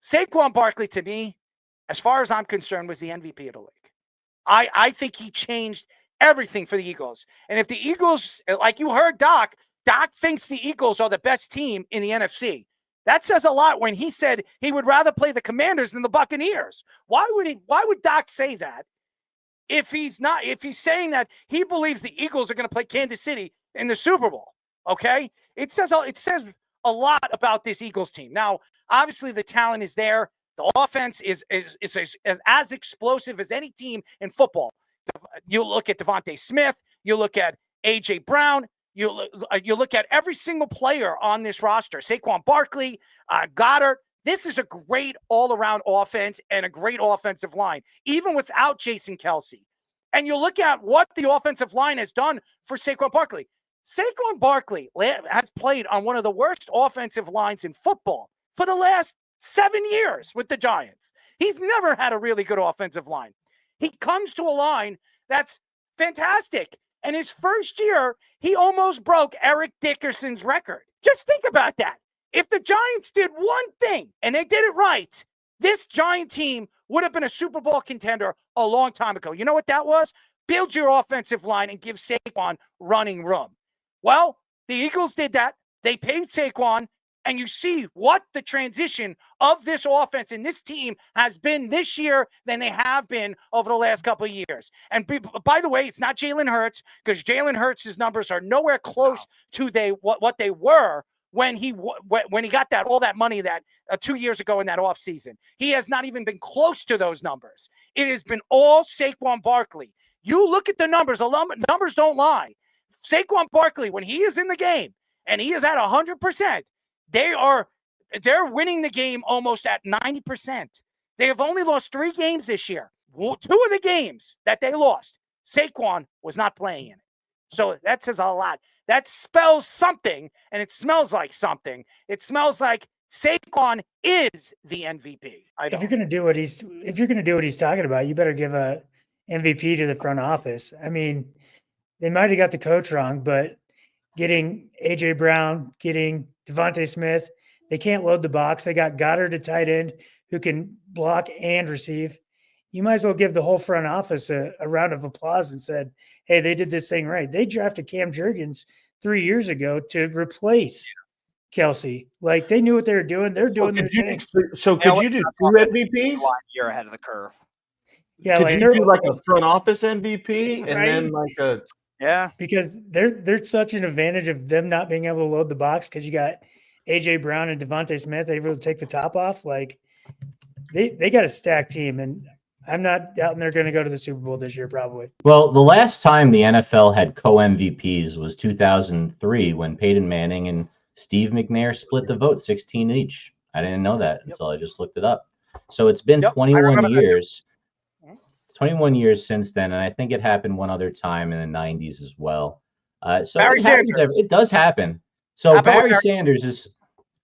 Saquon Barkley, to me, as far as I'm concerned, was the MVP of the league. I think he changed everything for the Eagles. And if the Eagles, like you heard Doc thinks the Eagles are the best team in the NFC. That says a lot when he said he would rather play the Commanders than the Buccaneers. Why would Doc say that if he's saying that he believes the Eagles are going to play Kansas City in the Super Bowl? Okay? It says a lot about this Eagles team. Now, obviously the talent is there. The offense is as explosive as any team in football. You look at Devontae Smith, you look at A.J. Brown, you look at every single player on this roster. Saquon Barkley, Goddard. This is a great all-around offense and a great offensive line, even without Jason Kelce. And you look at what the offensive line has done for Saquon Barkley. Saquon Barkley has played on one of the worst offensive lines in football for the last 7 years with the Giants. He's never had a really good offensive line. He comes to a line that's fantastic. And his first year, he almost broke Eric Dickerson's record. Just think about that. If the Giants did one thing and they did it right, this Giant team would have been a Super Bowl contender a long time ago. You know what that was? Build your offensive line and give Saquon running room. Well, the Eagles did that. They paid Saquon. And you see what the transition of this offense and this team has been this year than they have been over the last couple of years. And by the way, it's not Jalen Hurts, because Jalen Hurts' numbers are nowhere close to what they were when he got all that money that 2 years ago in that offseason. He has not even been close to those numbers. It has been all Saquon Barkley. You look at the numbers. The numbers don't lie. Saquon Barkley, when he is in the game and he is at 100%, they're winning the game almost at 90%. They have only lost 3 games this year. 2 of the games that they lost, Saquon was not playing in it. So that says a lot. That spells something, and it smells like something. It smells like Saquon is the MVP. If you're going to do what he's talking about, you better give a MVP to the front office. I mean, they might have got the coach wrong, but getting A.J. Brown, getting Devontae Smith, they can't load the box. They got Goddard at tight end who can block and receive. You might as well give the whole front office a round of applause and said, hey, they did this thing right. They drafted Cam Jurgens 3 years ago to replace Kelce. Like, they knew what they were doing. They're doing their thing. So could you do 2 MVPs? You're ahead of the curve. Yeah, could you do like a front office MVP and right? then like a because they're such an advantage of them not being able to load the box because you got A.J. Brown and Devontae Smith able to take the top off. Like, they got a stacked team, and I'm not doubting they're going to go to the Super Bowl this year probably. Well, the last time the NFL had co-MVPs was 2003 when Peyton Manning and Steve McNair split the vote 16 each. I didn't know that until I just looked it up. So it's been 21 years. It's 21 years since then, and I think it happened one other time in the 90s as well. So Barry Sanders. It does happen. So Barry Sanders is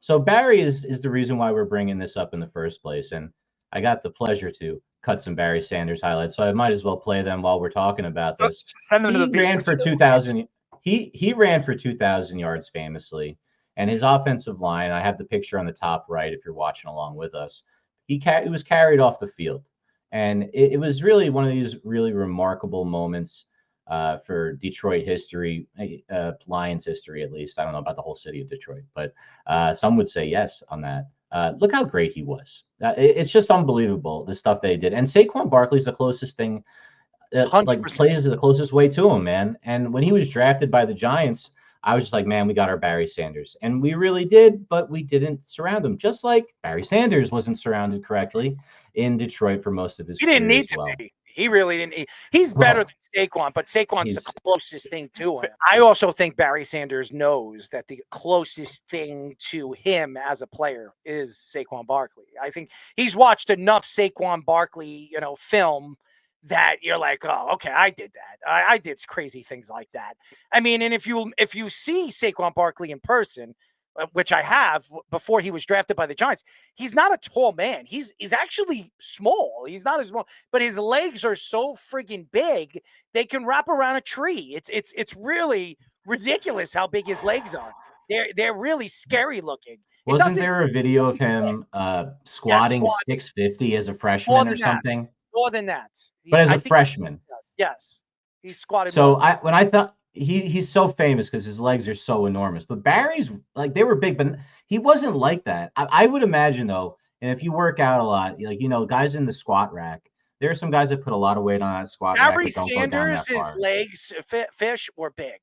the reason why we're bringing this up in the first place, and I got the pleasure to cut some Barry Sanders highlights, so I might as well play them while we're talking about this. He ran for 2,000. He ran for 2,000 yards famously, and his offensive line. I have the picture on the top right if you're watching along with us. He was carried off the field. And it was really one of these really remarkable moments for Detroit history, Lions history at least. I don't know about the whole city of Detroit, but some would say yes on that. Look how great he was. It's just unbelievable, the stuff they did. And Saquon Barkley's the closest thing, plays the closest way to him, man. And when he was drafted by the Giants, I was just like, man, we got our Barry Sanders. And we really did, but we didn't surround him. Just like Barry Sanders wasn't surrounded correctly in Detroit for most of his career. He didn't need to be. He really didn't. He's better than Saquon, but Saquon's the closest thing to him. I also think Barry Sanders knows that the closest thing to him as a player is Saquon Barkley. I think he's watched enough Saquon Barkley, film that you're like, oh, okay, I did that. I did crazy things like that. I mean, and if you see Saquon Barkley in person, which I have before he was drafted by the Giants, he's not a tall man. He's actually small. He's not as small, but his legs are so friggin' big they can wrap around a tree. It's really ridiculous how big his legs are. They're really scary looking. Wasn't doesn't there a video of doesn't fit. him squatting squatting. 650 as a More freshman or than that. something? More than that. But as I a think freshman. he does. Yes. He squatted So more. when I thought he's so famous because his legs are so enormous, but Barry's like they were big, but he wasn't like that. I would imagine though, and if you work out a lot, like guys in the squat rack, there are some guys that put a lot of weight on that squat rack Barry that don't go down that Sanders, his far. legs, fish, were big.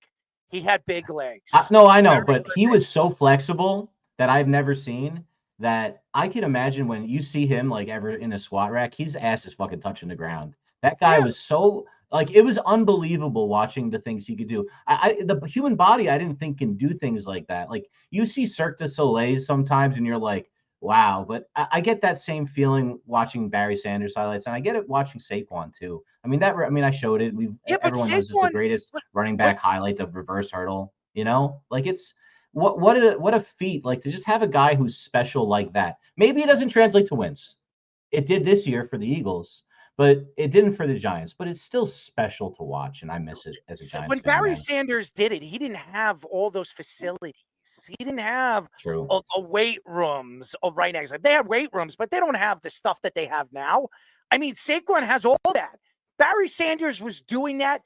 He had big legs. No, I know, Barry but he was so flexible that I've never seen that I can imagine when you see him like ever in a squat rack, his ass is fucking touching the ground. That guy was so like it was unbelievable watching the things he could do. The human body I didn't think can do things like that. Like you see Cirque du Soleil sometimes and you're like, wow, but I get that same feeling watching Barry Sanders highlights, and I get it watching Saquon too. I mean I showed it. but Everyone knows it's the Saquon, greatest running back highlight, the reverse hurdle. Like it's what a feat, like to just have a guy who's special like that. Maybe it doesn't translate to wins. It did this year for the Eagles, but it didn't for the Giants. But it's still special to watch, and I miss it as a Giants when fan. Barry Sanders did it, he didn't have all those facilities. He didn't have a weight rooms right next to him. They had weight rooms, but they don't have the stuff that they have now. I mean, Saquon has all that. Barry Sanders was doing that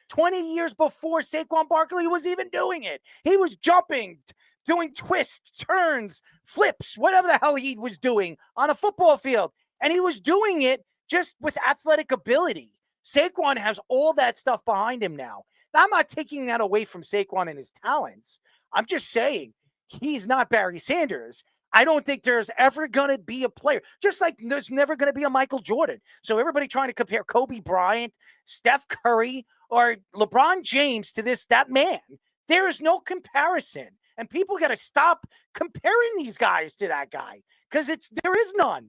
20 years before Saquon Barkley was even doing it. He was jumping, doing twists, turns, flips, whatever the hell he was doing on a football field. And he was doing it just with athletic ability. Saquon has all that stuff behind him now. Now, I'm not taking that away from Saquon and his talents. I'm just saying he's not Barry Sanders. I don't think there's ever going to be a player, just like there's never going to be a Michael Jordan. So everybody trying to compare Kobe Bryant, Steph Curry, or LeBron James to that man. There is no comparison. And people got to stop comparing these guys to that guy because there is none.